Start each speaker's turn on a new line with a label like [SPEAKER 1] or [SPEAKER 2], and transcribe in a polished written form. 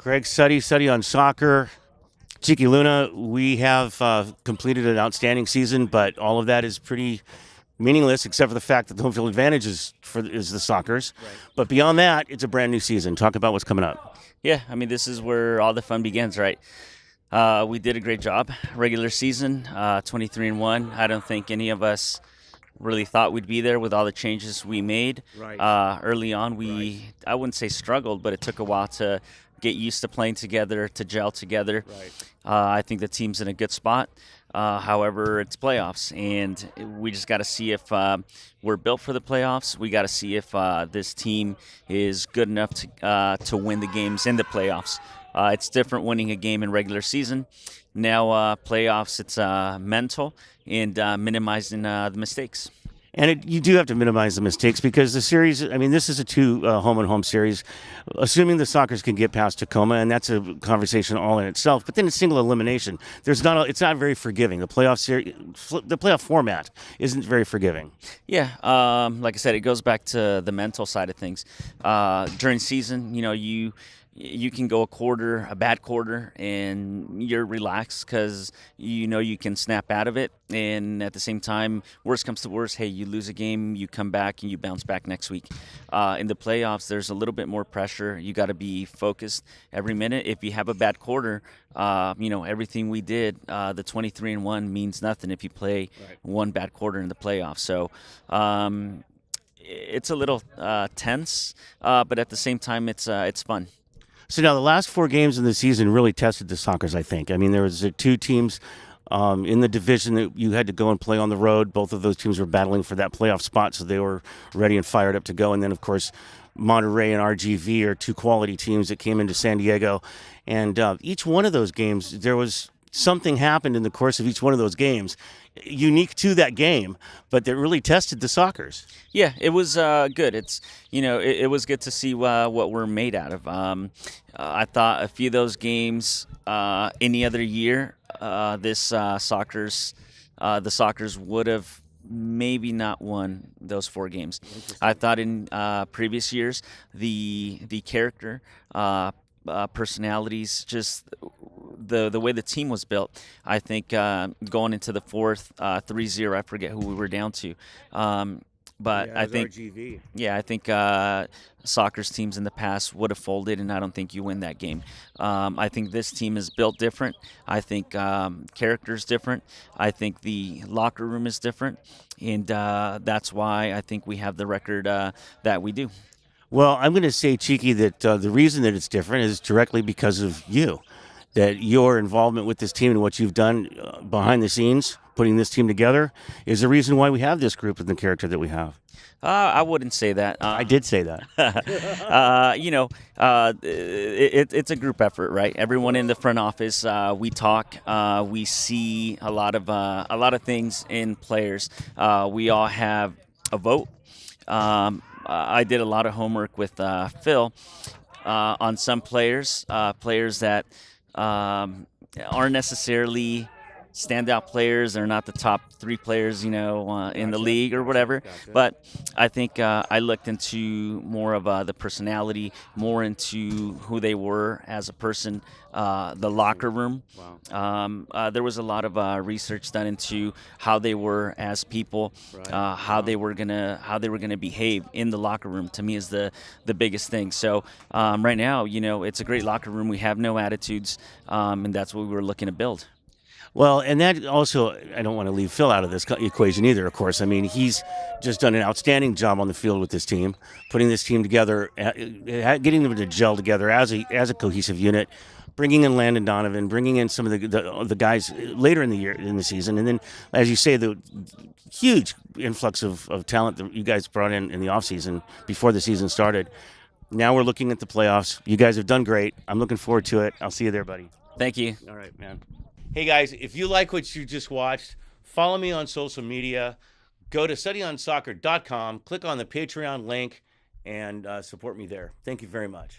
[SPEAKER 1] Kraig, study on soccer. Chiky Luna, we have completed an outstanding season, but all of that is pretty meaningless except for the fact that the home field advantage is the soccer's. Right. But beyond that, it's a brand new season. Talk about what's coming up.
[SPEAKER 2] Yeah, I mean, this is where all the fun begins, right? We did a great job. Regular season, 23-1. I don't think any of us really thought we'd be there with all the changes we made.
[SPEAKER 1] Right.
[SPEAKER 2] Early on, I wouldn't say struggled, but it took a while to get used to playing together, to gel together.
[SPEAKER 1] Right.
[SPEAKER 2] I think the team's in a good spot. However, it's playoffs, and we just got to see if we're built for the playoffs. We got to see if this team is good enough to win the games in the playoffs. It's different winning a game in regular season. Now, playoffs, it's mental and minimizing the mistakes.
[SPEAKER 1] And you do have to minimize the mistakes because the series, I mean, this is a two home-and-home series, assuming the Sockers can get past Tacoma, and that's a conversation all in itself. But then it's single elimination. It's not very forgiving. The playoff format isn't very forgiving.
[SPEAKER 2] Yeah, like I said, it goes back to the mental side of things. During season, you can go a bad quarter, and you're relaxed because you can snap out of it. And at the same time, worst comes to worst, hey, you lose a game, you come back, and you bounce back next week. In the playoffs, there's a little bit more pressure. You got to be focused every minute. If you have a bad quarter, everything we did, the 23-1 means nothing if you play one bad quarter in the playoffs. So it's a little tense, but at the same time, it's fun.
[SPEAKER 1] So now the last 4 games in the season really tested the Sockers, I think. I mean, there was 2 teams in the division that you had to go and play on the road. Both of those teams were battling for that playoff spot, so they were ready and fired up to go. And then, of course, Monterey and RGV are 2 quality teams that came into San Diego. And each one of those games, there was something happened in the course of each one of those games, unique to that game, but that really tested the Sockers.
[SPEAKER 2] Yeah, it was good. It was good to see what we're made out of. I thought a few of those games, any other year, the Sockers would have maybe not won those 4 games. I thought in previous years, the character, personalities, just the way the team was built, I think going into the fourth 3-0, I forget who we were down to. But I think
[SPEAKER 1] RGV.
[SPEAKER 2] Yeah, I think soccer's teams in the past would have folded, and I don't think you win that game. I think this team is built different. I think character's different. I think the locker room is different, and that's why I think we have the record that we do.
[SPEAKER 1] Well, I'm going to say, Chiky, that the reason that it's different is directly because of you, that your involvement with this team and what you've done behind the scenes, putting this team together, is the reason why we have this group and the character that we have.
[SPEAKER 2] I wouldn't say that.
[SPEAKER 1] I did say that.
[SPEAKER 2] It's a group effort, right? Everyone in the front office, we talk, we see a lot of things in players. We all have a vote. I did a lot of homework with Phil on some players that aren't necessarily standout players. They're not the top 3 players, in the league or whatever.
[SPEAKER 1] Gotcha.
[SPEAKER 2] But I think I looked into more of the personality, more into who they were as a person, the locker room.
[SPEAKER 1] Wow.
[SPEAKER 2] There was a lot of research done into how they were as people, how they were gonna behave in the locker room. To me, is the biggest thing. So right now, it's a great locker room. We have no attitudes, and that's what we were looking to build.
[SPEAKER 1] Well, and that also, I don't want to leave Phil out of this equation either, of course. I mean, he's just done an outstanding job on the field with this team, putting this team together, getting them to gel together as a cohesive unit, bringing in Landon Donovan, bringing in some of the guys later in the season. And then, as you say, the huge influx of talent that you guys brought in the offseason before the season started. Now we're looking at the playoffs. You guys have done great. I'm looking forward to it. I'll see you there, buddy.
[SPEAKER 2] Thank you.
[SPEAKER 1] All right, man. Hey, guys, if you like what you just watched, follow me on social media. Go to studyonsoccer.com, click on the Patreon link, and support me there. Thank you very much.